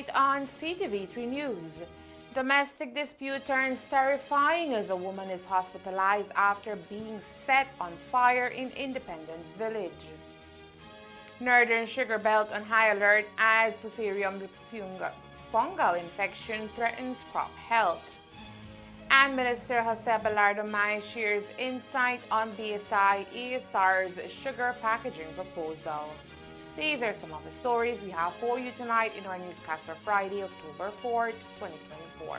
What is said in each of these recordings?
tonight on Ctv3 News. Domestic dispute turns terrifying as a woman is hospitalized after being set on fire in Independence Village. Northern Sugar Belt on high alert as Fusarium fungal infection threatens crop health. And Minister Jose Belardo May shares insight on BSI ESR's sugar packaging proposal. These are some of the stories we have for you tonight in our newscast for Friday, October 4th, 2024.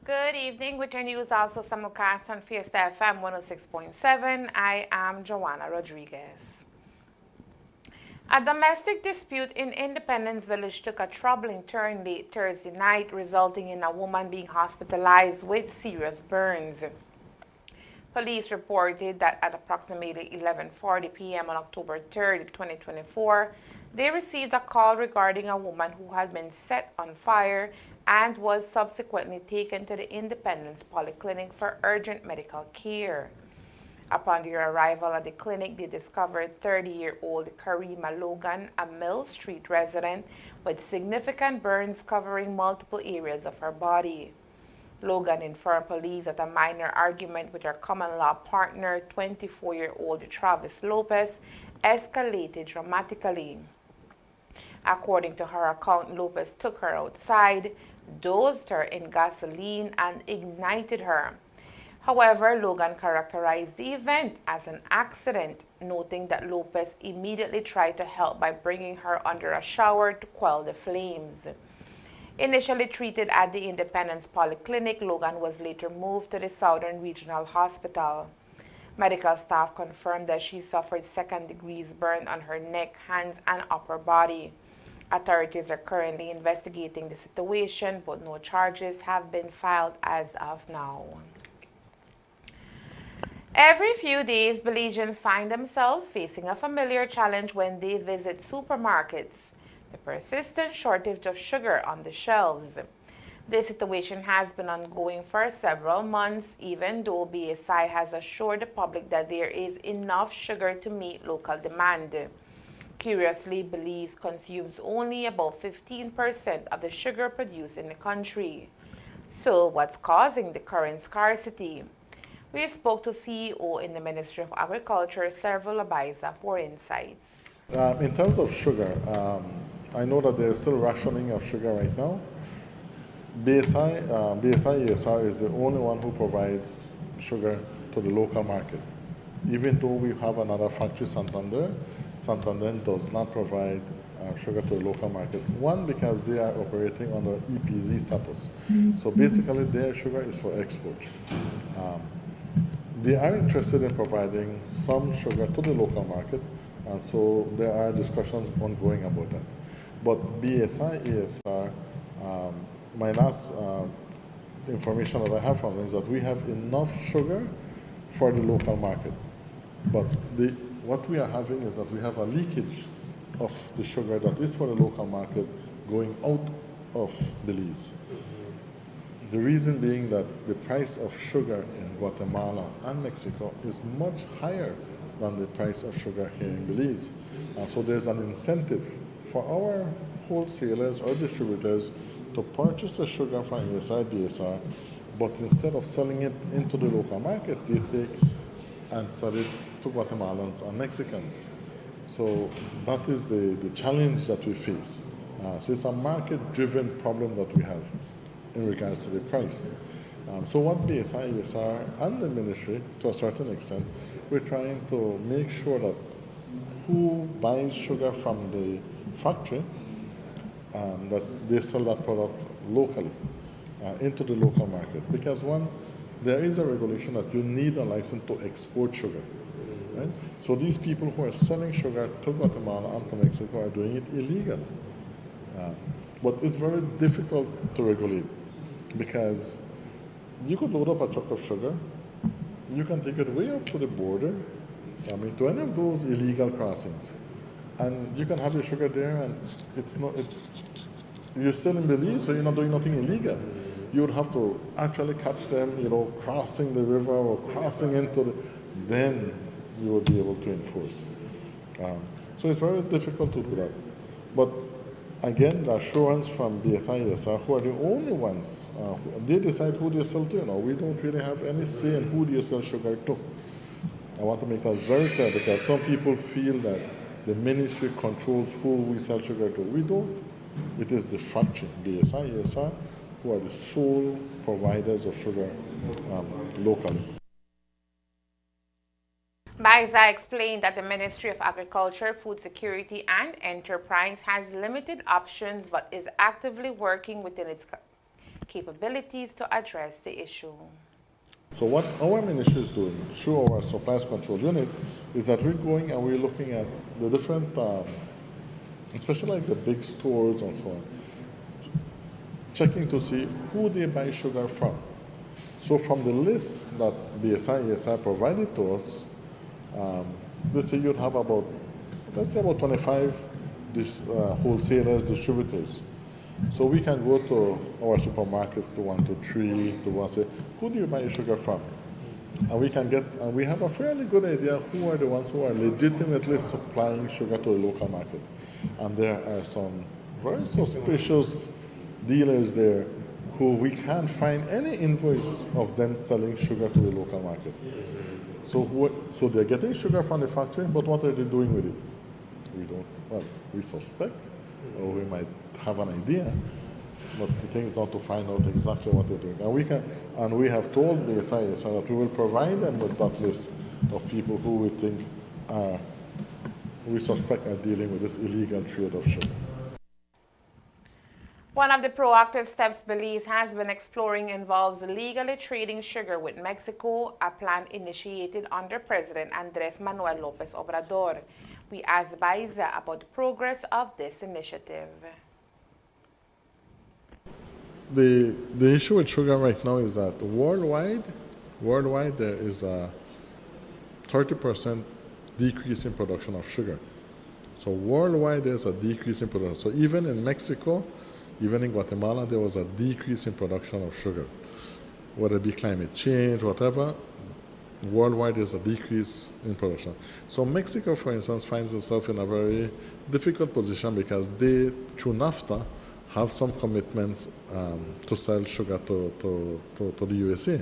Good evening. With your news also simulcast on Fiesta FM 106.7. I am Joanna Rodriguez. A domestic dispute in Independence Village took a troubling turn late Thursday night, resulting in a woman being hospitalized with serious burns. Police reported that at approximately 11:40 p.m. on October 3rd, 2024, they received a call regarding a woman who had been set on fire and was subsequently taken to the Independence Polyclinic for urgent medical care. Upon their arrival at the clinic, they discovered 30-year-old Karima Logan, a Mill Street resident, with significant burns covering multiple areas of her body. Logan informed police that a minor argument with her common-law partner, 24-year-old Travis Lopez, escalated dramatically. According to her account, Lopez took her outside, dosed her in gasoline, and ignited her. However, Logan characterized the event as an accident, noting that Lopez immediately tried to help by bringing her under a shower to quell the flames. Initially treated at the Independence Polyclinic, Logan was later moved to the Southern Regional Hospital. Medical staff confirmed that she suffered second-degree burn on her neck, hands, and upper body. Authorities are currently investigating the situation, but no charges have been filed as of now. Every few days, Belizeans find themselves facing a familiar challenge when they visit supermarkets: the persistent shortage of sugar on the shelves. This situation has been ongoing for several months, even though BSI has assured the public that there is enough sugar to meet local demand. Curiously, Belize consumes only about 15% of the sugar produced in the country. So, what's causing the current scarcity? We spoke to CEO in the Ministry of Agriculture, Serval Abaiza, for insights. In terms of sugar, I know that there's still rationing of sugar right now. BSI ESR is the only one who provides sugar to the local market. Even though we have another factory, Santander does not provide sugar to the local market. One, because they are operating under EPZ status. So basically their sugar is for export. They are interested in providing some sugar to the local market, and so there are discussions ongoing about that. But BSI ESR, my last information that I have from them is that we have enough sugar for the local market. But what we are having is that we have a leakage of the sugar that is for the local market going out of Belize. The reason being that the price of sugar in Guatemala and Mexico is much higher than the price of sugar here in Belize. And so there's an incentive for our wholesalers or distributors to purchase the sugar from ESI, BSR, but instead of selling it into the local market, they take and sell it to to Guatemalans and Mexicans. So that is the challenge that we face. So it's a market-driven problem that we have in regards to the price. So what BSI, ESR, and the ministry, to a certain extent, we're trying to make sure that who buys sugar from the factory, that they sell that product locally, into the local market. Because one, there is a regulation that you need a license to export sugar. Right? So these people who are selling sugar to Guatemala and to Mexico are doing it illegally. But it's very difficult to regulate because you could load up a truck of sugar, you can take it way up to the border, to any of those illegal crossings, and you can have your sugar there, and you're still in Belize, so you're not doing nothing illegal. You would have to actually catch them, crossing the river or crossing then you will be able to enforce. So it's very difficult to do that. But again, the assurance from BSI, ESR, who are the only ones, they decide who they sell to. We don't really have any say in who they sell sugar to. I want to make that very clear because some people feel that the ministry controls who we sell sugar to. We don't. It is the factory, BSI, ESR, who are the sole providers of sugar locally. Baiza explained that the Ministry of Agriculture, Food Security and Enterprise has limited options but is actively working within its capabilities to address the issue. So what our ministry is doing through our supplies control unit is that we're going and we're looking at the different, especially like the big stores and so on, checking to see who they buy sugar from. So from the list that BSI, ESI provided to us, let's say you'd have about 25 wholesalers, distributors. So we can go to our supermarkets, to 1, 2, 3, to one, say, who do you buy your sugar from? And we have a fairly good idea who are the ones who are legitimately supplying sugar to the local market. And there are some very suspicious dealers there who we can't find any invoice of them selling sugar to the local market. So they're getting sugar from the factory, but what are they doing with it? We suspect, or we might have an idea, but the thing is not to find out exactly what they're doing. And we have told the SIS that we will provide them with that list of people who we suspect are dealing with this illegal trade of sugar. One of the proactive steps Belize has been exploring involves legally trading sugar with Mexico, a plan initiated under President Andrés Manuel López Obrador. We asked Baiza about the progress of this initiative. The issue with sugar right now is that worldwide there is a 30% decrease in production of sugar. So worldwide there's a decrease in production. So even in Mexico, even in Guatemala, there was a decrease in production of sugar. Whether it be climate change, whatever, worldwide there's a decrease in production. So Mexico, for instance, finds itself in a very difficult position because they, through NAFTA, have some commitments to sell sugar to the USA,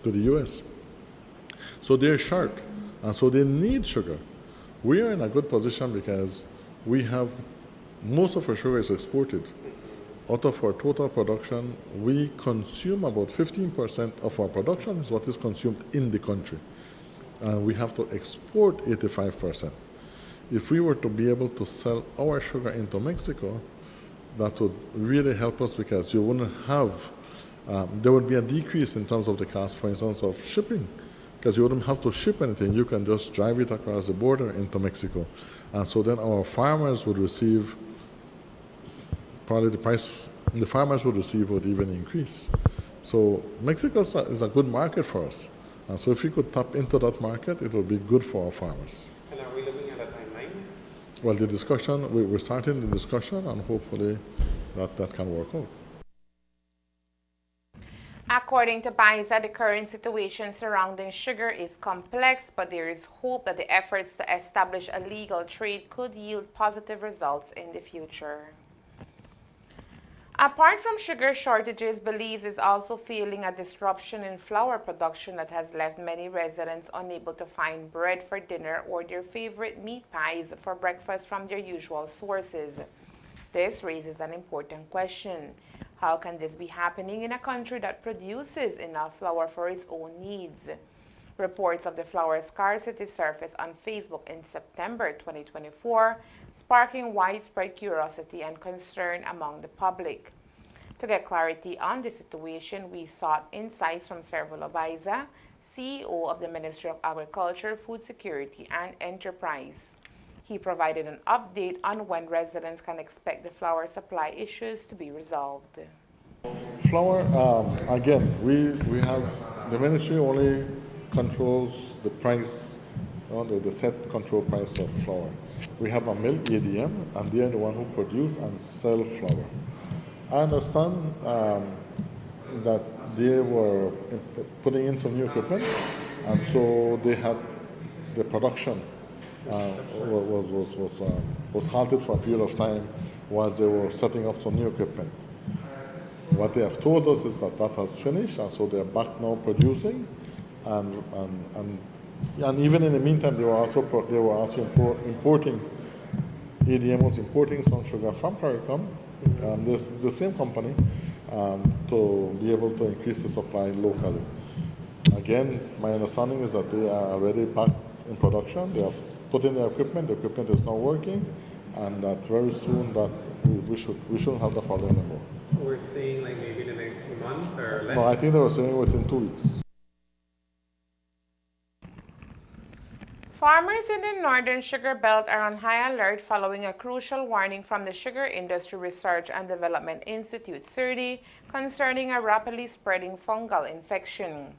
to the US. So they're short, and so they need sugar. We are in a good position because we have, most of our sugar is exported. Out of our total production, we consume about 15% of our production is what is consumed in the country. And we have to export 85%. If we were to be able to sell our sugar into Mexico, that would really help us because you wouldn't have, there would be a decrease in terms of the cost, for instance, of shipping, because you wouldn't have to ship anything. You can just drive it across the border into Mexico. And so then our farmers would receive, probably the price the farmers would receive would even increase. So Mexico is a good market for us. And so if we could tap into that market, it would be good for our farmers. And are we looking at a timeline? Well, the discussion, we're starting the discussion, and hopefully that can work out. According to Baiza, the current situation surrounding sugar is complex, but there is hope that the efforts to establish a legal trade could yield positive results in the future. Apart from sugar shortages, Belize is also feeling a disruption in flour production that has left many residents unable to find bread for dinner or their favorite meat pies for breakfast from their usual sources. This raises an important question. How can this be happening in a country that produces enough flour for its own needs? Reports of the flour scarcity surfaced on Facebook in September 2024, sparking widespread curiosity and concern among the public. To get clarity on the situation, we sought insights from Servo Loaiza, CEO of the Ministry of Agriculture, Food Security and Enterprise. He provided an update on when residents can expect the flour supply issues to be resolved. Flour, again, we have, the ministry only controls the price, the set control price of flour. We have a mill, ADM, and they are the one who produce and sell flour. I understand that they were putting in some new equipment, and so they had the production was halted for a period of time whilst they were setting up some new equipment. What they have told us is that that has finished, and so they're back now producing, and even in the meantime, they were also importing. ADM was importing some sugar from CARICOM, this the same company, to be able to increase the supply locally. Again, my understanding is that they are already back in production. They have put in their equipment. The equipment is now working, and that very soon that we shouldn't have the problem anymore. We're seeing like maybe the next month or less? No, I think they were saying within 2 weeks. Farmers in the northern sugar belt are on high alert following a crucial warning from the Sugar Industry Research and Development Institute, SIRDI, concerning a rapidly spreading fungal infection.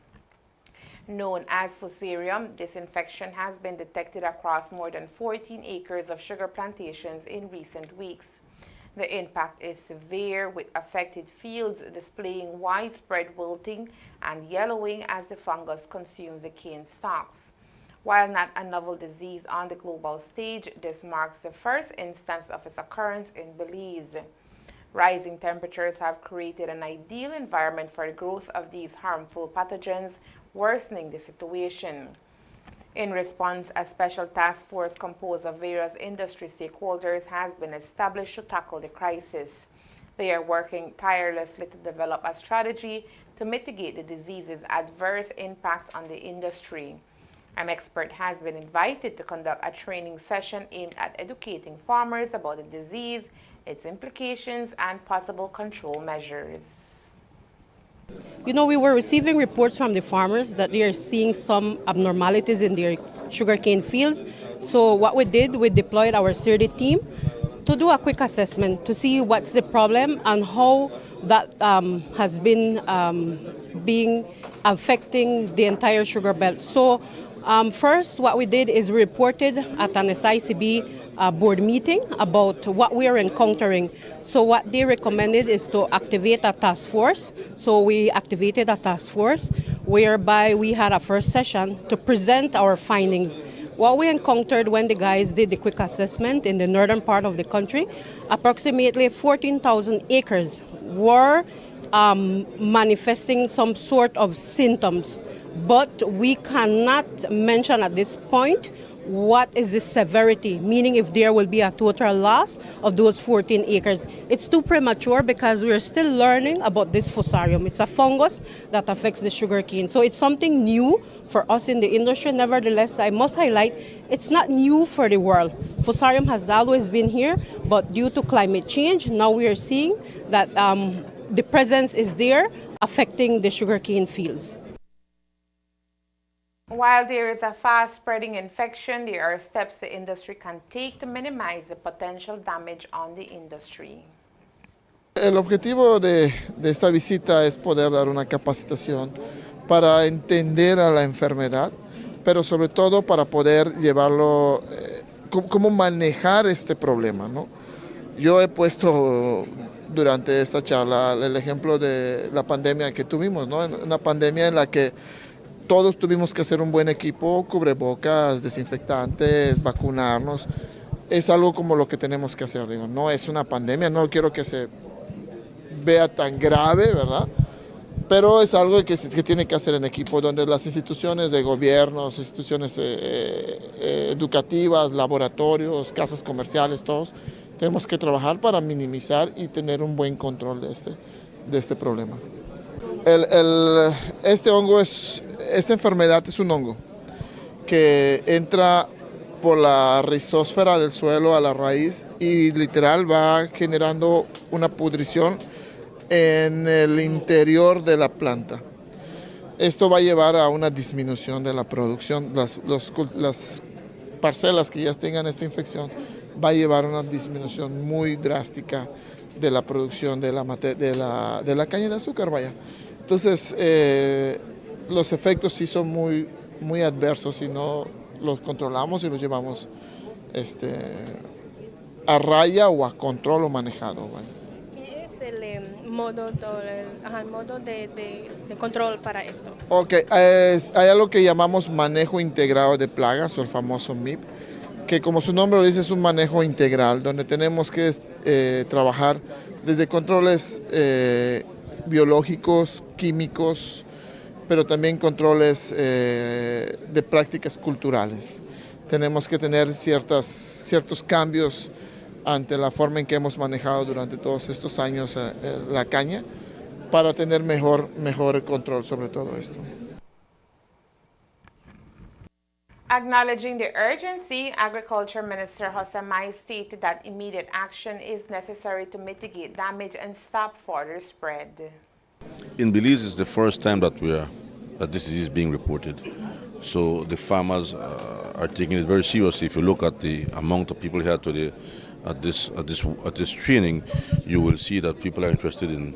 Known as Fusarium, this infection has been detected across more than 14 acres of sugar plantations in recent weeks. The impact is severe, with affected fields displaying widespread wilting and yellowing as the fungus consumes the cane stalks. While not a novel disease on the global stage, this marks the first instance of its occurrence in Belize. Rising temperatures have created an ideal environment for the growth of these harmful pathogens, worsening the situation. In response, a special task force composed of various industry stakeholders has been established to tackle the crisis. They are working tirelessly to develop a strategy to mitigate the disease's adverse impacts on the industry. An expert has been invited to conduct a training session aimed at educating farmers about the disease, its implications, and possible control measures. You know, we were receiving reports from the farmers that they are seeing some abnormalities in their sugarcane fields. So what we did, we deployed our SIRDI team to do a quick assessment to see what's the problem and how that has been being affecting the entire sugar belt. So first, what we did is we reported at an SICB board meeting about what we are encountering. So what they recommended is to activate a task force. So we activated a task force whereby we had a first session to present our findings. What we encountered when the guys did the quick assessment in the northern part of the country, approximately 14,000 acres were manifesting some sort of symptoms. But we cannot mention at this point what is the severity, meaning if there will be a total loss of those 14 acres. It's too premature because we're still learning about this Fusarium. It's a fungus that affects the sugarcane. So it's something new for us in the industry. Nevertheless, I must highlight, it's not new for the world. Fusarium has always been here, but due to climate change, now we are seeing that the presence is there affecting the sugarcane fields. While there is a fast-spreading infection, there are steps the industry can take to minimize the potential damage on the industry. El objetivo de esta visita es poder dar una capacitación para entender a la enfermedad, pero sobre todo para poder llevarlo, cómo manejar este problema, ¿no? Yo he puesto durante esta charla el ejemplo de la pandemia que tuvimos, ¿no? Una pandemia en la que todos tuvimos que hacer un buen equipo, cubrebocas, desinfectantes, vacunarnos. Es algo como lo que tenemos que hacer, digo, no es una pandemia, no quiero que se vea tan grave, ¿verdad? Pero es algo que tiene que hacer en equipo, donde las instituciones de gobiernos, instituciones educativas, laboratorios, casas comerciales, todos, tenemos que trabajar para minimizar y tener un buen control de este problema. Esta enfermedad es un hongo que entra por la rizósfera del suelo a la raíz y literal va generando una pudrición en el interior de la planta. Esto va a llevar a una disminución de la producción. Las parcelas que ya tengan esta infección va a llevar a una disminución muy drástica de la producción de la caña de azúcar, vaya. Entonces, los efectos sí son muy adversos si no los controlamos y los llevamos a raya o a control o manejado, vaya. ¿Qué es el modo de control para esto? Ok, hay algo que llamamos manejo integrado de plagas o el famoso MIP, que como su nombre lo dice es un manejo integral, donde tenemos que trabajar desde controles biológicos, químicos, pero también controles de prácticas culturales. Tenemos que tener ciertos cambios ante la forma en que hemos manejado durante todos estos años la caña para tener mejor control sobre todo esto. Acknowledging the urgency, Agriculture Minister Jose Mai stated that immediate action is necessary to mitigate damage and stop further spread. In Belize, it's the first time that this disease is being reported. So the farmers are taking it very seriously. If you look at the amount of people here today at this training, you will see that people are interested in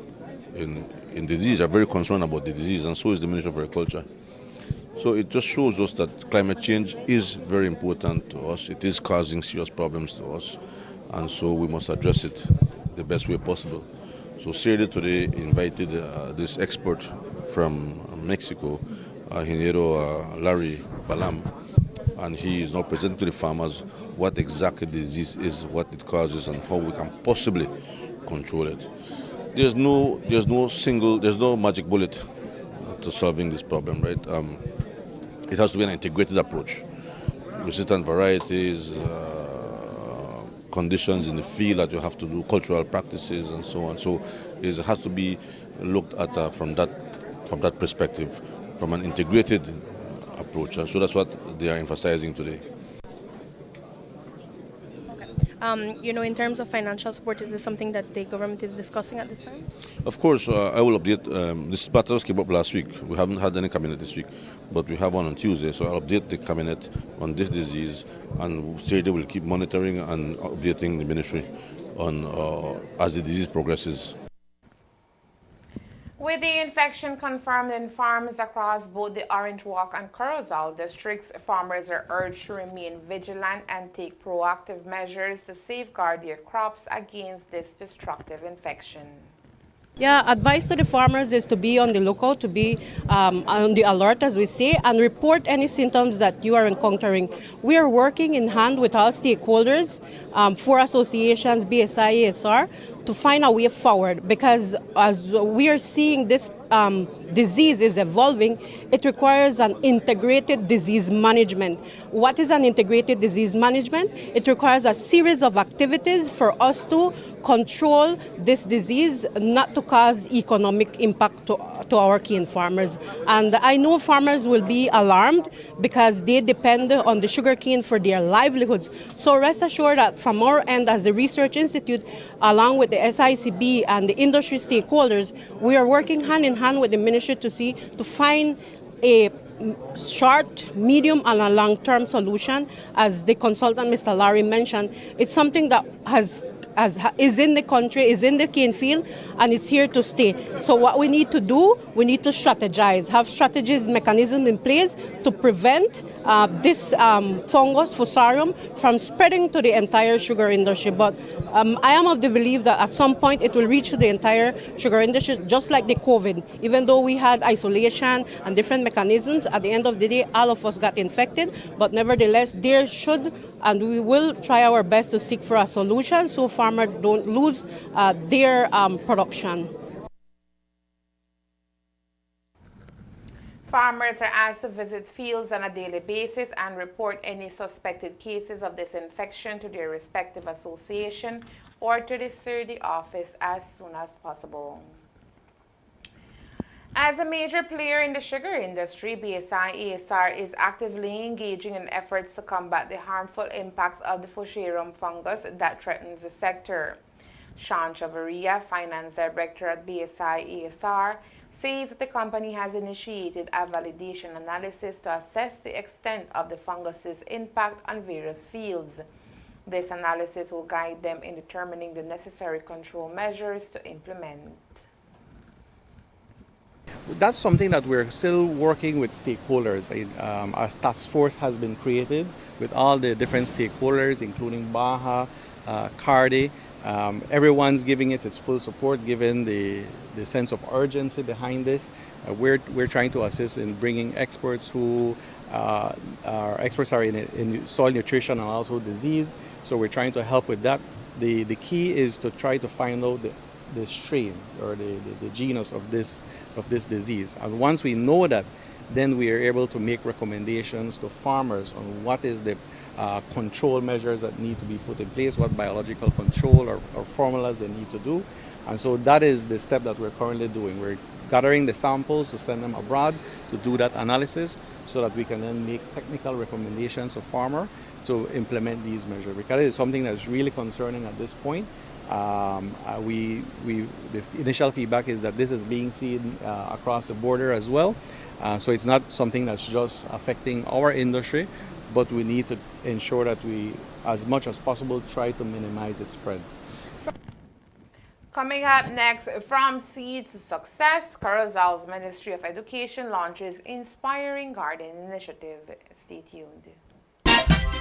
the disease, are very concerned about the disease, and so is the Ministry of Agriculture. So it just shows us that climate change is very important to us. It is causing serious problems to us, and so we must address it the best way possible. So CERDE today invited this expert from Mexico, Ingeniero Larry Balam, and he is now presenting to the farmers what exactly the disease is, what it causes, and how we can possibly control it. There's no magic bullet to solving this problem, right? It has to be an integrated approach. Resistant varieties, conditions in the field that you have to do, cultural practices, and so on. So it has to be looked at from that perspective, from an integrated approach. And so that's what they are emphasizing today. In terms of financial support, is this something that the government is discussing at this time? Of course, I will update. This matters came up last week. We haven't had any cabinet this week, but we have one on Tuesday. So I'll update the cabinet on this disease, and CERDE will keep monitoring and updating the ministry on as the disease progresses. With the infection confirmed in farms across both the Orange Walk and Corozal districts, farmers are urged to remain vigilant and take proactive measures to safeguard their crops against this destructive infection. Yeah, advice to the farmers is to be on the lookout, to be on the alert, as we say, and report any symptoms that you are encountering. We are working in hand with all stakeholders, 4 associations, BSI, ASR, to find a way forward, because as we are seeing this disease is evolving, it requires an integrated disease management. What is an integrated disease management? It requires a series of activities for us to control this disease, not to cause economic impact to our cane farmers. And I know farmers will be alarmed because they depend on the sugarcane for their livelihoods. So rest assured that from our end as the Research Institute, along with the SICB and the industry stakeholders, we are working hand in hand with the ministry to find a short, medium, and a long-term solution. As the consultant, Mr. Larry, mentioned, it's something that is in the country, is in the cane field, and it's here to stay. So what we need to do, we need to strategize, have strategies, mechanisms in place to prevent this fungus, Fusarium, from spreading to the entire sugar industry. But I am of the belief that at some point it will reach to the entire sugar industry, just like the COVID. Even though we had isolation and different mechanisms, at the end of the day, all of us got infected. But nevertheless, there should, and we will try our best to seek for a solution so farmers don't lose their production. Farmers are asked to visit fields on a daily basis and report any suspected cases of this infection to their respective association or to the CERDI office as soon as possible. As a major player in the sugar industry, BSI-ASR is actively engaging in efforts to combat the harmful impacts of the Fusarium fungus that threatens the sector. Sean Chavarria, Finance Director at BSI-ASR, says that the company has initiated a validation analysis to assess the extent of the fungus's impact on various fields. This analysis will guide them in determining the necessary control measures to implement. That's something that we're still working with stakeholders. Our task force has been created with all the different stakeholders, including Baja, CARDI. Everyone's giving it its full support, given the sense of urgency behind this. We're trying to assist in bringing experts who are experts in soil nutrition and also disease. So we're trying to help with that. The key is to try to find out the strain or the genus of this disease. And once we know that, then we are able to make recommendations to farmers on what is the control measures that need to be put in place, what biological control or formulas they need to do. And so that is the step that we're currently doing. We're gathering the samples to send them abroad to do that analysis so that we can then make technical recommendations to farmer to implement these measures. Because it is something that's really concerning at this point. The initial feedback is that this is being seen across the border as well. So it's not something that's just affecting our industry, but we need to ensure that we, as much as possible, try to minimize its spread. Coming up next, from seeds to success, Carousel's Ministry of Education launches Inspiring Garden Initiative. Stay tuned.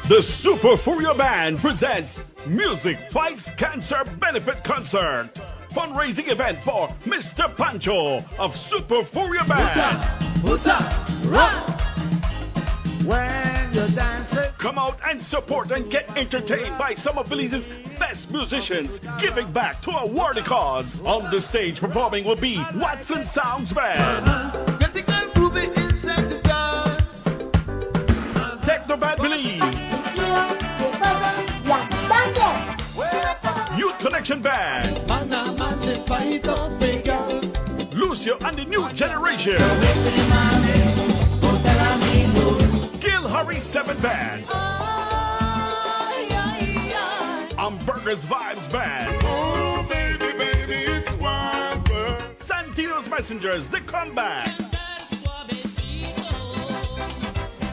The Super Furia Band presents Music Fights Cancer Benefit Concert. Fundraising event for Mr. Pancho of Super Furia Band. When you're dancing, come out and support and get entertained by some of Belize's best musicians, giving back to a worthy cause. On the stage performing will be Watson Sounds Band. Techno Band Belize. Youth Connection Band. Lucio and the New Generation. Gil Hurry 7 Band. Burgers Vibes Band. Oh, baby, baby, it's wild world. Santino's Messengers, the comeback.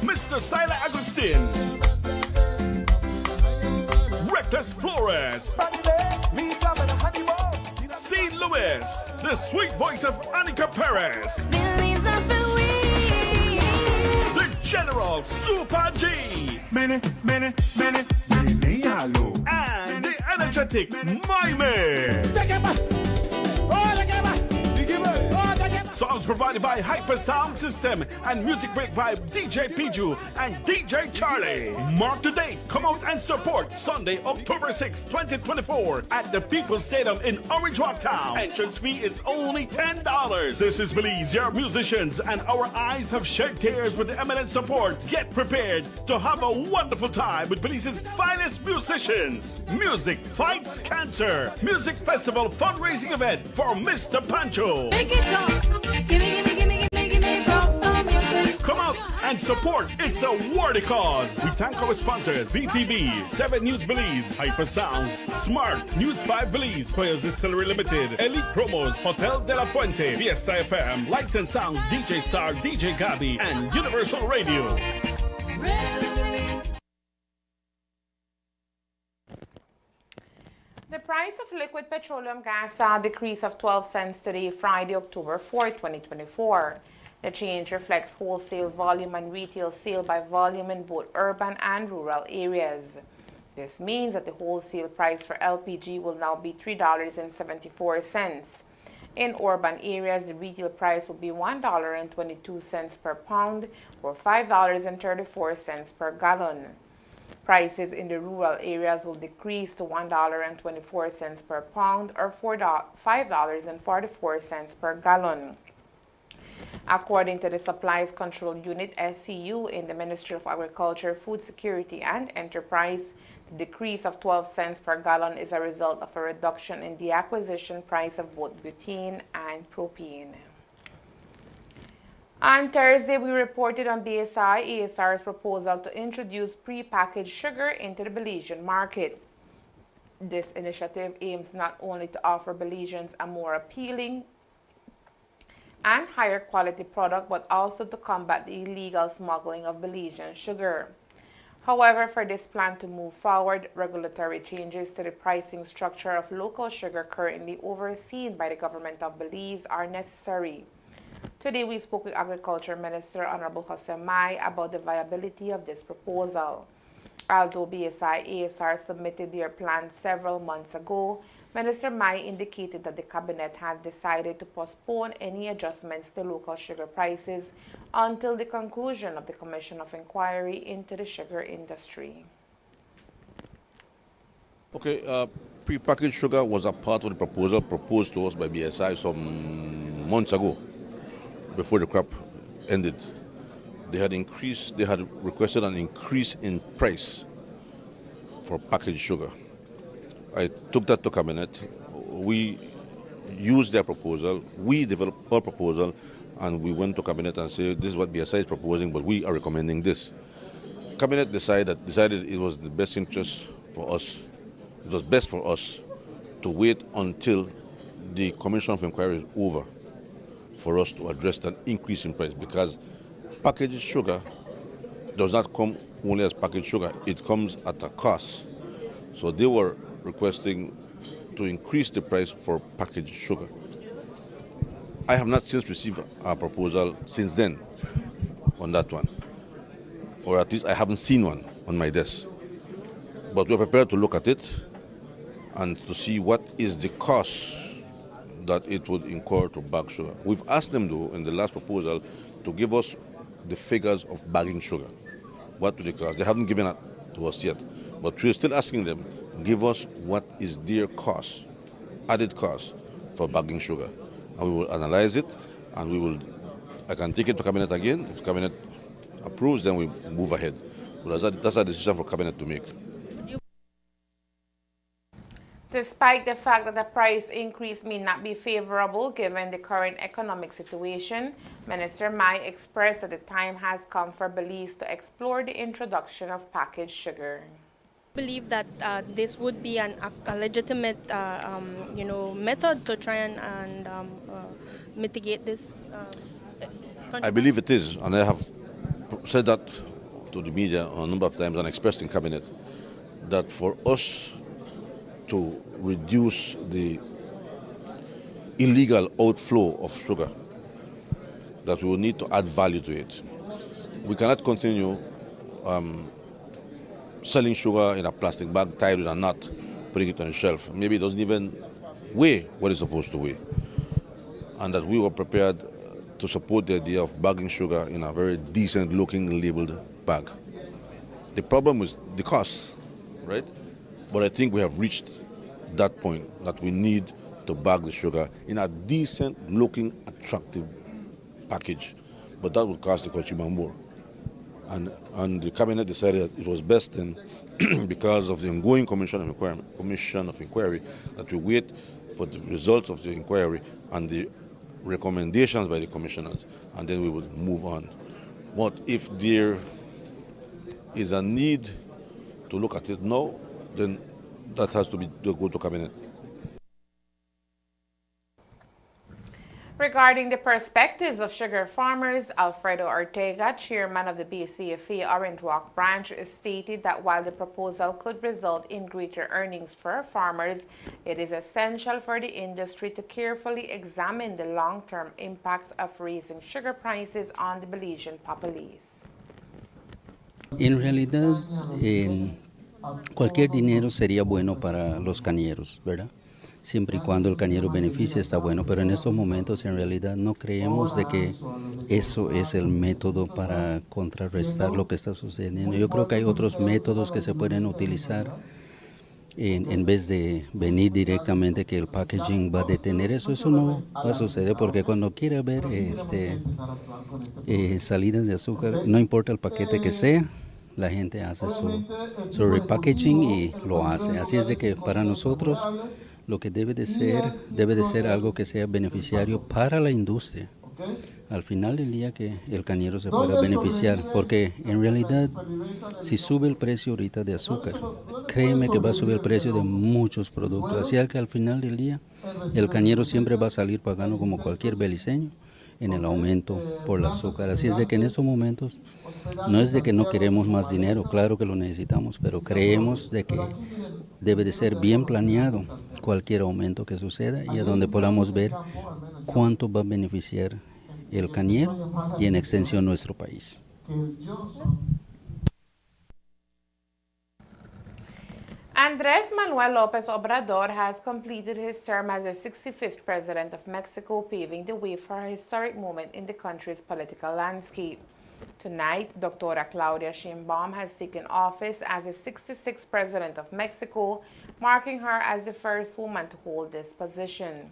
Mr. Sila Agustin. Reckless Flores. St. Louis, the sweet voice of Annika Perez. The General Super G. And the energetic Mime. Songs provided by Hyper Sound System and music break by DJ Piju and DJ Charlie. Mark the date. Come out and support Sunday, October 6, 2024 at the People's Stadium in Orange Walk Town. Entrance fee is only $10. This is Belize, your musicians, and our eyes have shed tears with the eminent support. Get prepared to have a wonderful time with Belize's finest musicians. Music Fights Cancer. Music Festival fundraising event for Mr. Pancho. Make it talk. Come out and support. It's a worthy cause. We thank our sponsors: VTB, 7 News Belize, Hyper Sounds, Smart, News 5 Belize, Players Distillery Limited, Elite Promos, Hotel de la Fuente, Fiesta FM, Lights and Sounds, DJ Star, DJ Gabi, and Universal Radio. The price of liquid petroleum gas saw a decrease of 12 cents today, Friday, October 4, 2024. The change reflects wholesale volume and retail sale by volume in both urban and rural areas. This means that the wholesale price for LPG will now be $3.74. In urban areas, the retail price will be $1.22 per pound or $5.34 per gallon. Prices in the rural areas will decrease to $1.24 per pound or $5.44 per gallon. According to the Supplies Control Unit SCU in the Ministry of Agriculture, Food Security and Enterprise, the decrease of 12 cents per gallon is a result of a reduction in the acquisition price of both butane and propane. On Thursday, we reported on BSI ESR's proposal to introduce prepackaged sugar into the Belizean market. This initiative aims not only to offer Belizeans a more appealing and higher quality product, but also to combat the illegal smuggling of Belizean sugar. However, for this plan to move forward, regulatory changes to the pricing structure of local sugar currently overseen by the government of Belize are necessary. Today, we spoke with Agriculture Minister Honorable Jose Mai about the viability of this proposal. Although BSI-ASR submitted their plan several months ago, Minister Mai indicated that the Cabinet had decided to postpone any adjustments to local sugar prices until the conclusion of the Commission of Inquiry into the sugar industry. Okay, prepackaged sugar was a part of the proposal proposed to us by BSI some months ago, before the crop ended. They had requested an increase in price for packaged sugar. I took that to Cabinet. We used their proposal. We developed our proposal, and we went to Cabinet and said, this is what BSI is proposing, but we are recommending this. Cabinet decided it was the best interest for us. It was best for us to wait until the Commission of Inquiry is over for us to address that increase in price, because packaged sugar does not come only as packaged sugar, it comes at a cost. So they were requesting to increase the price for packaged sugar. I have not since received a proposal since then on that one, or at least I haven't seen one on my desk. But we're prepared to look at it and to see what is the cost that it would incur to bag sugar. We've asked them, though, in the last proposal, to give us the figures of bagging sugar. What do they cost? They haven't given it to us yet. But we're still asking them, give us what is their cost, added cost for bagging sugar. And we will analyze it, and I can take it to Cabinet again. If Cabinet approves, then we move ahead. But that's a decision for Cabinet to make. Despite the fact that the price increase may not be favorable given the current economic situation, Minister Mai expressed that the time has come for Belize to explore the introduction of packaged sugar. I believe that this would be a legitimate, method to try and mitigate this. I believe it is, and I have said that to the media a number of times and expressed in Cabinet that for us to reduce the illegal outflow of sugar, that we will need to add value to it. We cannot continue selling sugar in a plastic bag tied with a knot, putting it on the shelf. Maybe it doesn't even weigh what it's supposed to weigh. And that we were prepared to support the idea of bagging sugar in a very decent looking labeled bag. The problem is the cost, right? But I think we have reached that point that we need to bag the sugar in a decent looking, attractive package. But that would cost the consumer more. And the Cabinet decided that it was best then, because of the ongoing Commission of Inquiry, that we wait for the results of the inquiry and the recommendations by the commissioners, and then we would move on. But if there is a need to look at it now, then that has to go to Cabinet. Regarding the perspectives of sugar farmers, Alfredo Ortega, chairman of the BCFA Orange Walk branch, stated that while the proposal could result in greater earnings for farmers, it is essential for the industry to carefully examine the long-term impacts of raising sugar prices on the Belizean populace. En realidad, cualquier dinero sería bueno para los cañeros, ¿verdad? Siempre y cuando el cañero beneficie está bueno, pero en estos momentos en realidad no creemos de que eso es el método para contrarrestar lo que está sucediendo. Yo creo que hay otros métodos que se pueden utilizar en vez de venir directamente que el packaging va a detener eso, eso no va a suceder porque cuando quiera ver salidas de azúcar, no importa el paquete que sea, la gente hace su repackaging y lo hace. Así es de que para nosotros lo que debe de ser algo que sea beneficiario para la industria. Al final del día que el cañero se pueda beneficiar, porque en realidad si sube el precio ahorita de azúcar, créeme que va a subir el precio de muchos productos, así que al final del día el cañero siempre va a salir pagando como cualquier beliceño en el aumento por el azúcar. Así es de que en estos momentos no es de que no queremos más dinero, claro que lo necesitamos, pero creemos de que debe de ser bien planeado cualquier aumento que suceda y a donde podamos ver cuánto va a beneficiar el cañero y en extensión nuestro país. Andrés Manuel López Obrador has completed his term as the 65th president of Mexico, paving the way for a historic moment in the country's political landscape. Tonight, Dr. Claudia Sheinbaum has taken office as the 66th president of Mexico, marking her as the first woman to hold this position.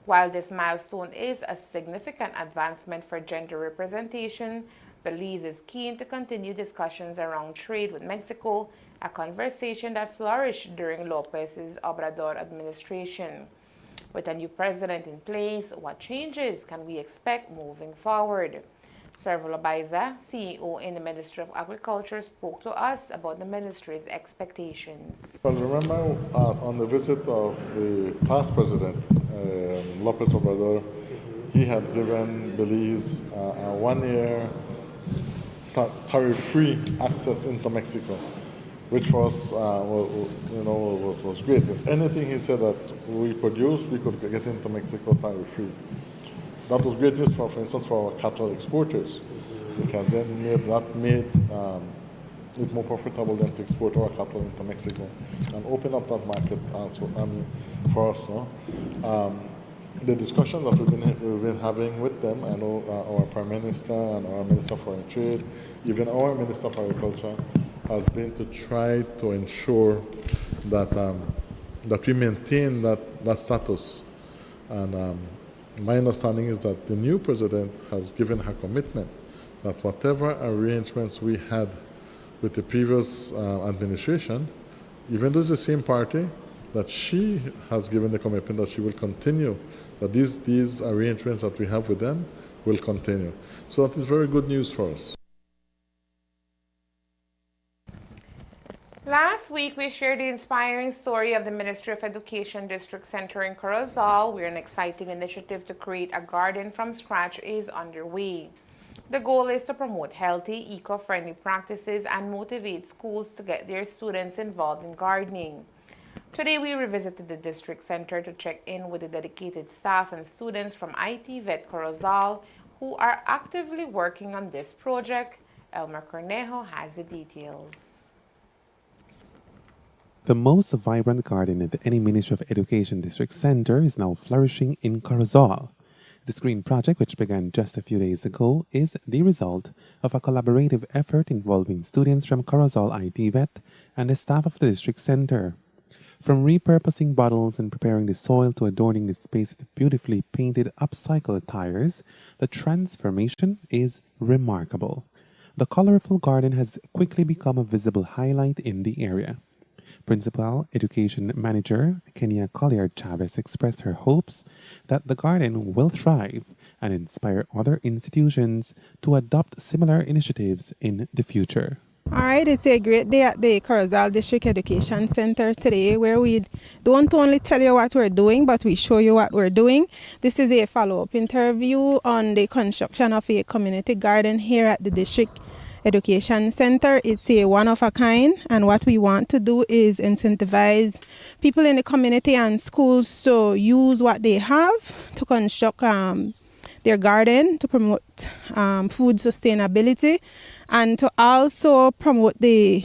While this milestone is a significant advancement for gender representation, Belize is keen to continue discussions around trade with Mexico, a conversation that flourished during Lopez's Obrador administration. With a new president in place, what changes can we expect moving forward? Servilo Baiza, CEO in the Ministry of Agriculture, spoke to us about the ministry's expectations. Well, remember on the visit of the past president, Lopez Obrador, he had given Belize a 1-year tariff-free access into Mexico, which was, was great. Anything he said that we produce, we could get into Mexico tariff-free. That was great news, for instance, for our cattle exporters, because then that made it more profitable than to export our cattle into Mexico and open up that market also. For us, the discussions that we've been having with them, I know our Prime Minister and our Minister for Foreign Trade, even our Minister for Agriculture, has been to try to ensure that that we maintain that status. And my understanding is that the new president has given her commitment that whatever arrangements we had with the previous administration, even though it's the same party, that she has given the commitment that she will continue, that these arrangements that we have with them will continue. So that is very good news for us. Last week, we shared the inspiring story of the Ministry of Education District Center in Corozal, where an exciting initiative to create a garden from scratch is underway. The goal is to promote healthy, eco-friendly practices and motivate schools to get their students involved in gardening. Today, we revisited the district center to check in with the dedicated staff and students from IT-VET Corozal who are actively working on this project. Elmer Cornejo has the details. The most vibrant garden at any Ministry of Education district center is now flourishing in Corozal. This green project, which began just a few days ago, is the result of a collaborative effort involving students from Corozal IT-VET and the staff of the district center. From repurposing bottles and preparing the soil to adorning the space with beautifully painted upcycled tires, the transformation is remarkable. The colorful garden has quickly become a visible highlight in the area. Principal Education Manager Kenya Collier Chavez expressed her hopes that the garden will thrive and inspire other institutions to adopt similar initiatives in the future. All right, it's a great day at the Corozal District Education Center today, where we don't only tell you what we're doing, but we show you what we're doing. This is a follow-up interview on the construction of a community garden here at the District Education Center. It's a one-of-a-kind, and what we want to do is incentivize people in the community and schools to use what they have to construct their garden, to promote food sustainability, and to also promote the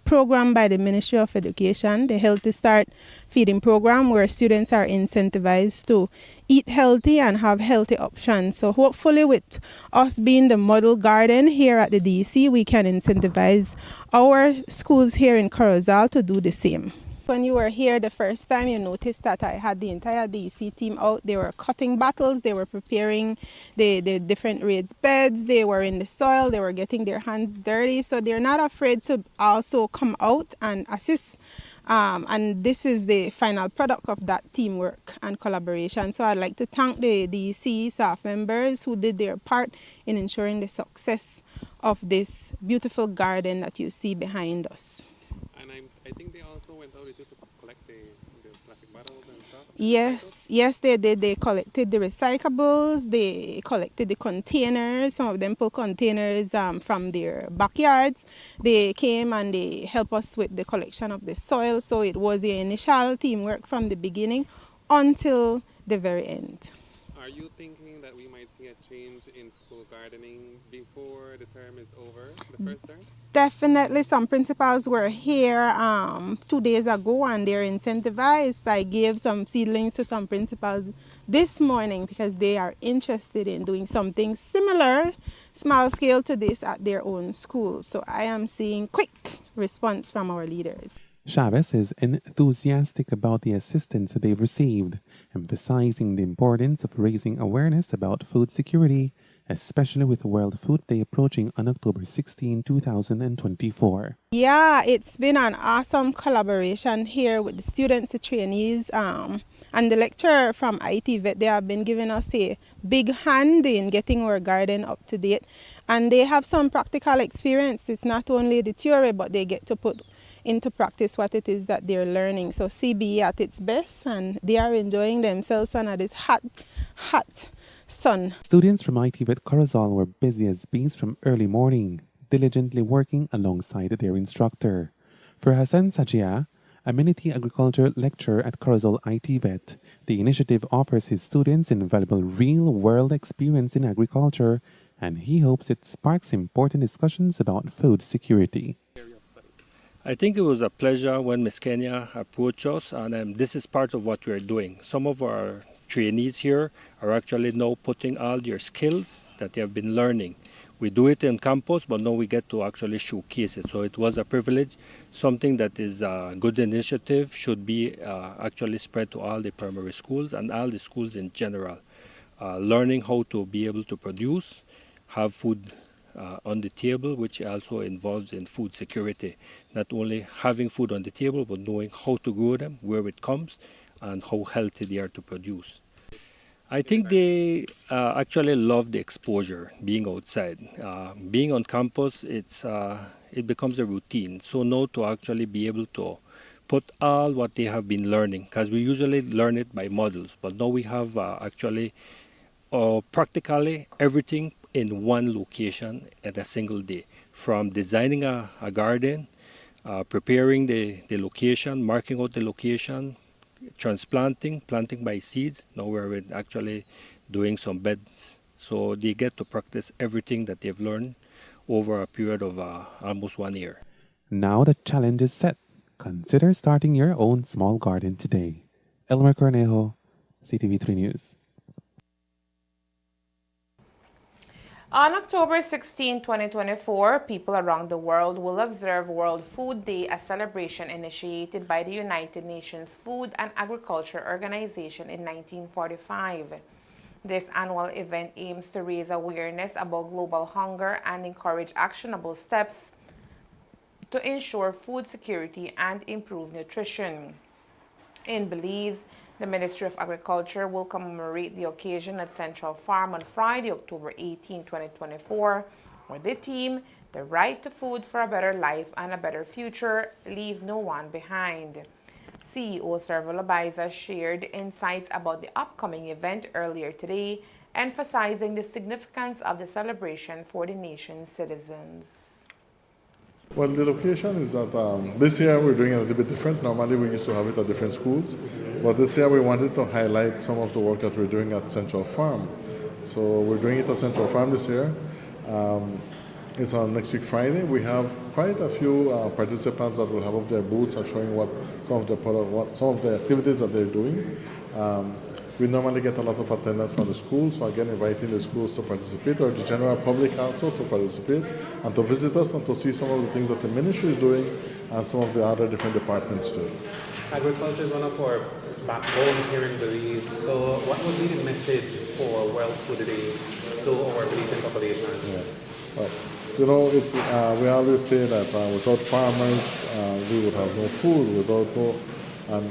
program by the Ministry of Education, the Healthy Start feeding program, where students are incentivized to eat healthy and have healthy options. So hopefully, with us being the model garden here at the DC, we can incentivize our schools here in Corozal to do the same. When you were here the first time, you noticed that I had the entire DEC team out. They were cutting bottles, they were preparing the different raised beds, they were in the soil, they were getting their hands dirty. So they're not afraid to also come out and assist. And this is the final product of that teamwork and collaboration. So I'd like to thank the DEC staff members who did their part in ensuring the success of this beautiful garden that you see behind us. And I think they also went out to collect the plastic bottles and stuff. Yes, they did. They collected the recyclables, they collected the containers. Some of them pulled containers from their backyards. They came and they helped us with the collection of the soil. So it was the initial teamwork from the beginning until the very end. Are you thinking that we might see a change in school gardening before the term is over, the first term? Definitely. Some principals were here 2 days ago and they're incentivized. I gave some seedlings to some principals this morning because they are interested in doing something similar, small scale to this at their own school. So I am seeing quick response from our leaders. Chavez is enthusiastic about the assistance they've received, emphasizing the importance of raising awareness about food security, especially with World Food Day approaching on October 16, 2024. Yeah, it's been an awesome collaboration here with the students, the trainees, and the lecturer from Ctv3. They have been giving us a big hand in getting our garden up to date. And they have some practical experience. It's not only the theory, but they get to put into practice what it is that they're learning. So CBE at its best, and they are enjoying themselves under this hot sun. Students from Ctv3 Corozal were busy as bees from early morning, diligently working alongside their instructor. For Hassan Sajia, Amenity Agriculture Lecturer at Corozal Ctv3, the initiative offers his students invaluable real-world experience in agriculture, and he hopes it sparks important discussions about food security. I think it was a pleasure when Ms. Kenya approached us, and this is part of what we're doing. Some of our trainees here are actually now putting all their skills that they have been learning. We do it on campus, but now we get to actually showcase it. So it was a privilege, something that is a good initiative, should be actually spread to all the primary schools and all the schools in general. Learning how to be able to produce, have food on the table, which also involves in food security. Not only having food on the table, but knowing how to grow them, where it comes, and how healthy they are to produce. I think they actually love the exposure, being outside. Being on campus, it becomes a routine. So now to actually be able to put all what they have been learning, because we usually learn it by models, but now we have actually practically everything in one location at a single day, from designing a garden, preparing the location, marking out the location, transplanting, planting by seeds. Now we're actually doing some beds. So they get to practice everything that they've learned over a period of almost 1 year. Now the challenge is set. Consider starting your own small garden today. Elmer Cornejo, Ctv3 News. On October 16, 2024, people around the world will observe World Food Day, a celebration initiated by the United Nations Food and Agriculture Organization in 1945. This annual event aims to raise awareness about global hunger and encourage actionable steps to ensure food security and improve nutrition. In Belize, the Ministry of Agriculture will commemorate the occasion at Central Farm on Friday, October 18, 2024, where the theme, "The Right to Food for a Better Life and a Better Future, Leave No One Behind." CEO Servo Labaiza shared insights about the upcoming event earlier today, emphasizing the significance of the celebration for the nation's citizens. Well, the location is that this year we're doing it a little bit different. Normally we used to have it at different schools, but this year we wanted to highlight some of the work that we're doing at Central Farm. So we're doing it at Central Farm this year. It's on next week Friday. We have quite a few participants that will have up their booths and showing what some of the activities that they're doing. We normally get a lot of attendance from the schools, so again inviting the schools to participate, or the general public also to participate and to visit us and to see some of the things that the ministry is doing and some of the other different departments too. Agriculture is one of our backbones here in Belize. So what would be the message for World Food Day to our Belizean population? Yeah. Well, you know, it's we always say that without farmers, we would have no food. Without no, and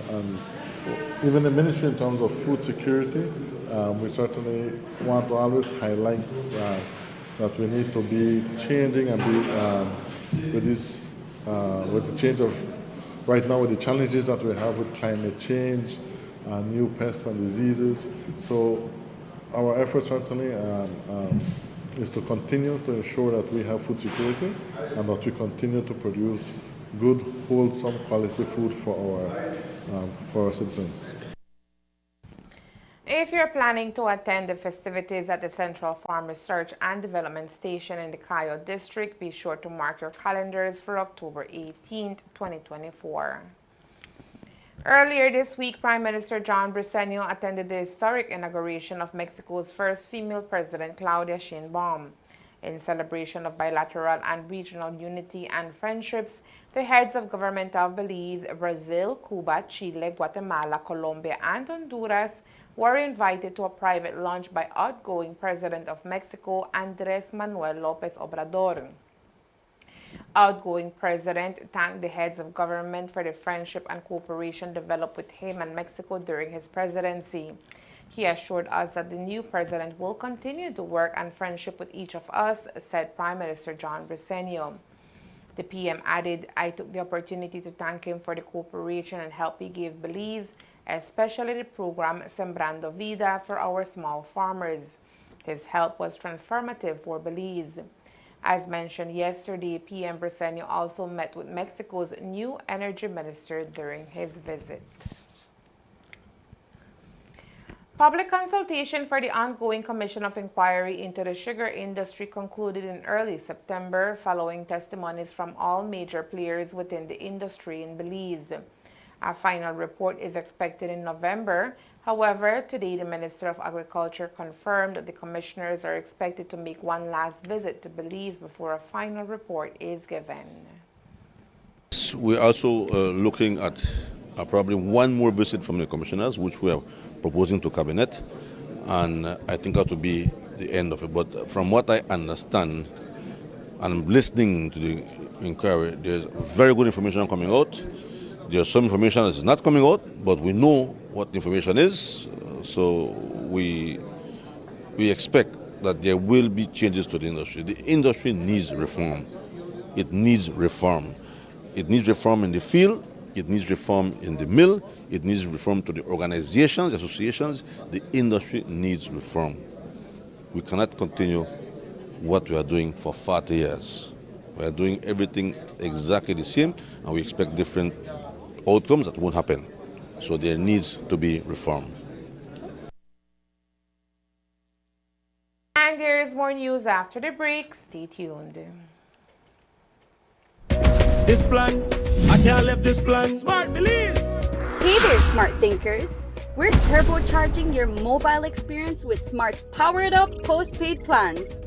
even the ministry in terms of food security, we certainly want to always highlight that we need to be changing and be with this with the change of right now with the challenges that we have with climate change, new pests and diseases. So our effort certainly is to continue to ensure that we have food security and that we continue to produce good, wholesome, quality food for our citizens. If you're planning to attend the festivities at the Central Farm Research and Development Station in the Cayo District, be sure to mark your calendars for October 18th, 2024. Earlier this week, Prime Minister John Briceño attended the historic inauguration of Mexico's first female president, Claudia Sheinbaum. In celebration of bilateral and regional unity and friendships, the heads of government of Belize, Brazil, Cuba, Chile, Guatemala, Colombia, and Honduras were invited to a private lunch by outgoing President of Mexico, Andrés Manuel López Obrador. Outgoing President thanked the heads of government for the friendship and cooperation developed with him and Mexico during his presidency. He assured us that the new president will continue to work on friendship with each of us, said Prime Minister John Briceño. The PM added, I took the opportunity to thank him for the cooperation and help he gave Belize, especially the program Sembrando Vida for our small farmers. His help was transformative for Belize. As mentioned yesterday, PM Briceño also met with Mexico's new energy minister during his visit. Public consultation for the ongoing Commission of Inquiry into the sugar industry concluded in early September following testimonies from all major players within the industry in Belize. A final report is expected in November. However, today the Minister of Agriculture confirmed that the commissioners are expected to make one last visit to Belize before a final report is given. We're also looking at probably one more visit from the commissioners, which we are proposing to Cabinet, and I think that will be the end of it. But from what I understand, and I'm listening to the inquiry, there's very good information coming out. There's some information that is not coming out, but we know what the information is, so we expect that there will be changes to the industry. The industry needs reform. It needs reform. It needs reform in the field, it needs reform in the mill, it needs reform to the organizations, associations. The industry needs reform. We cannot continue what we are doing for 40 years. We are doing everything exactly the same, and we expect different outcomes that won't happen. So there needs to be reform. And there is more news after the break. Stay tuned. This plan, I can't leave this plan. Smart Belize. Hey there, smart thinkers. We're turbocharging your mobile experience with Smart's powered up postpaid plans.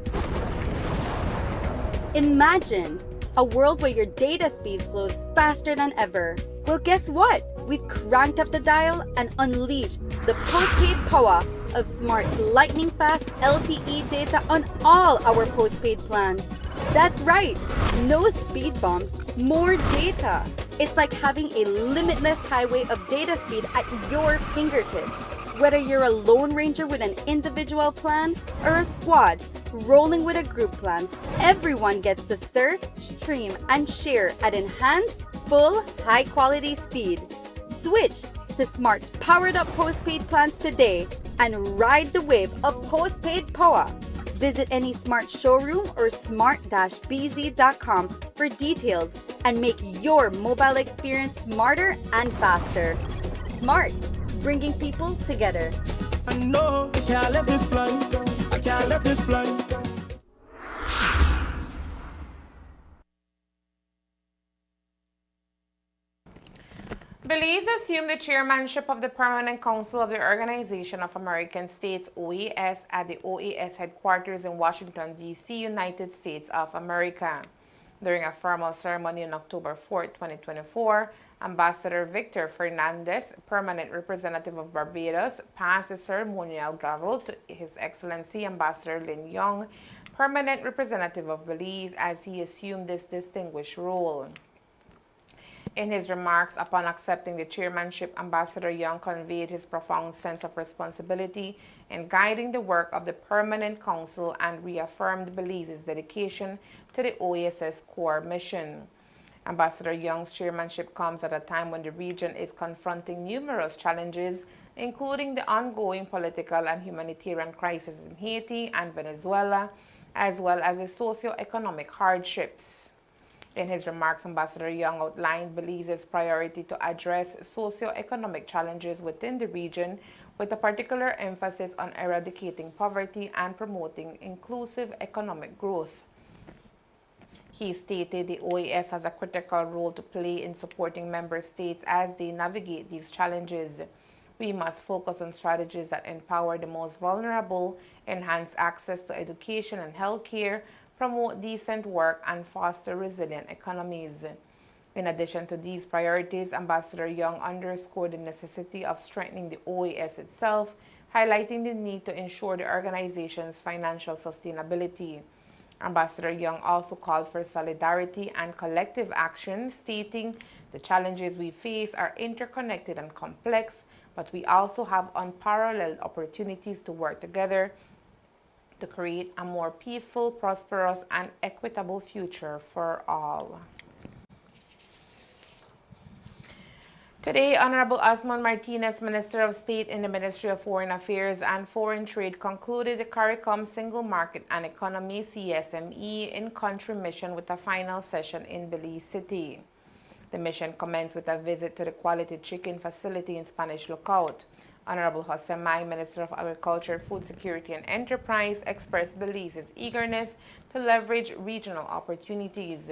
Imagine a world where your data speeds flows faster than ever. Well, guess what? We've cranked up the dial and unleashed the postpaid power of Smart's lightning-fast LTE data on all our postpaid plans. That's right, no speed bumps, more data. It's like having a limitless highway of data speed at your fingertips. Whether you're a lone ranger with an individual plan or a squad rolling with a group plan, everyone gets to surf, stream, and share at enhanced, full, high-quality speed. Switch to Smart's powered-up postpaid plans today and ride the wave of postpaid power. Visit any Smart showroom or smart-bz.com for details and make your mobile experience smarter and faster. Smart, bringing people together. I know I can't leave this plan. I can't leave this plan. Belize assumed the chairmanship of the Permanent Council of the Organization of American States, OAS, at the OAS headquarters in Washington, D.C., United States of America. During a formal ceremony on October 4, 2024, Ambassador Victor Fernandez, permanent representative of Barbados, passed the ceremonial gavel to His Excellency Ambassador Lin Young, permanent representative of Belize, as he assumed this distinguished role. In his remarks upon accepting the chairmanship, Ambassador Young conveyed his profound sense of responsibility in guiding the work of the Permanent Council and reaffirmed Belize's dedication to the OASS core mission. Ambassador Young's chairmanship comes at a time when the region is confronting numerous challenges, including the ongoing political and humanitarian crisis in Haiti and Venezuela, as well as the socio-economic hardships. In his remarks, Ambassador Young outlined Belize's priority to address socio-economic challenges within the region, with a particular emphasis on eradicating poverty and promoting inclusive economic growth. He stated the OAS has a critical role to play in supporting member states as they navigate these challenges. We must focus on strategies that empower the most vulnerable, enhance access to education and health care, promote decent work, and foster resilient economies. In addition to these priorities, Ambassador Young underscored the necessity of strengthening the OAS itself, highlighting the need to ensure the organization's financial sustainability. Ambassador Young also called for solidarity and collective action, stating the challenges we face are interconnected and complex, but we also have unparalleled opportunities to work together to create a more peaceful, prosperous, and equitable future for all. Today, Honorable Osman Martinez, Minister of State in the Ministry of Foreign Affairs and Foreign Trade, concluded the CARICOM Single Market and Economy CSME in-country mission with a final session in Belize City. The mission commenced with a visit to the Quality Chicken facility in Spanish Lookout. Honorable Jose Mai, Minister of Agriculture, Food Security and Enterprise, expressed Belize's eagerness to leverage regional opportunities.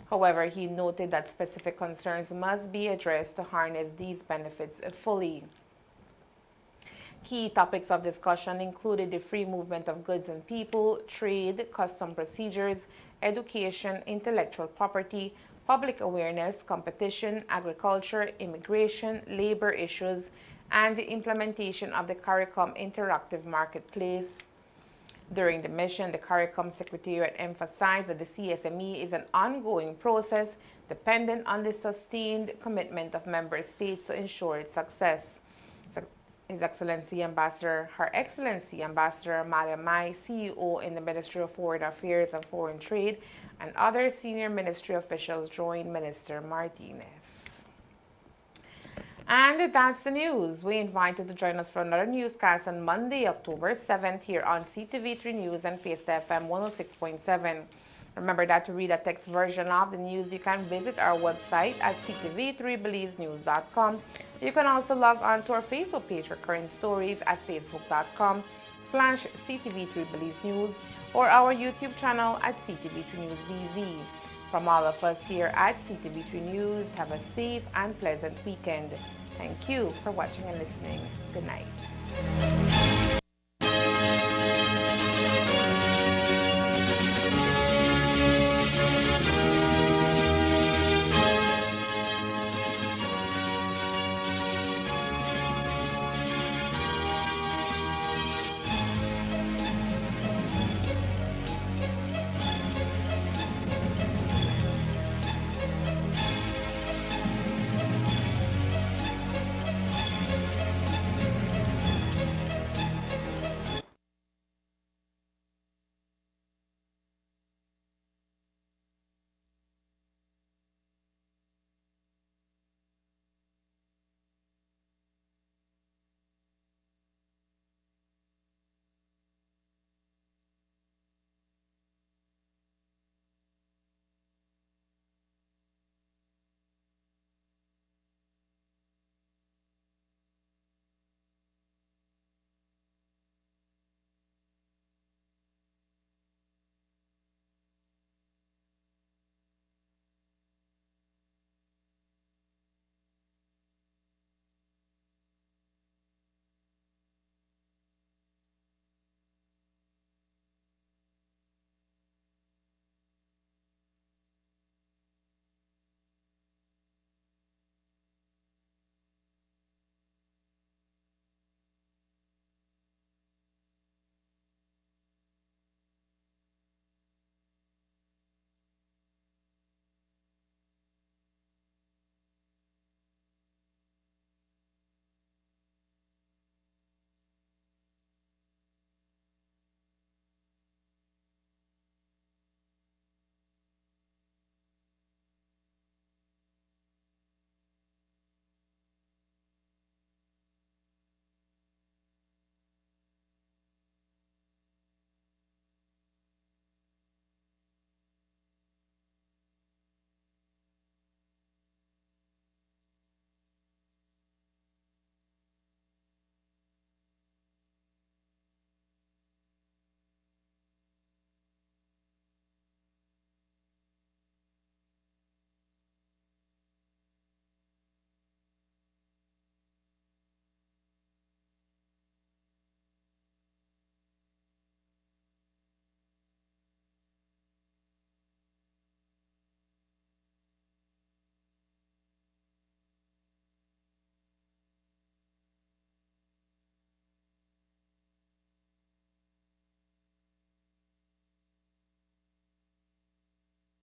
However, he noted that specific concerns must be addressed to harness these benefits fully. Key topics of discussion included the free movement of goods and people, trade, custom procedures, education, intellectual property, public awareness, competition, agriculture, immigration, labor issues, and the implementation of the CARICOM Interactive Marketplace. During the mission, the CARICOM Secretariat emphasized that the CSME is an ongoing process dependent on the sustained commitment of member states to ensure its success. His Excellency Ambassador, Her Excellency Ambassador Malia Mai, CEO in the Ministry of Foreign Affairs and Foreign Trade, and other senior ministry officials joined Minister Martinez. And that's the news. We invite you to join us for another newscast on Monday, October 7th here on Ctv3 News and Fiesta FM 106.7. Remember that to read a text version of the news, you can visit our website at ctv3believenews.com. You can also log on to our Facebook page for current stories at facebook.com/ctv3believenews or our YouTube channel at Ctv3 News BZ. From all of us here at Ctv3 News, have a safe and pleasant weekend. Thank you for watching and listening. Good night.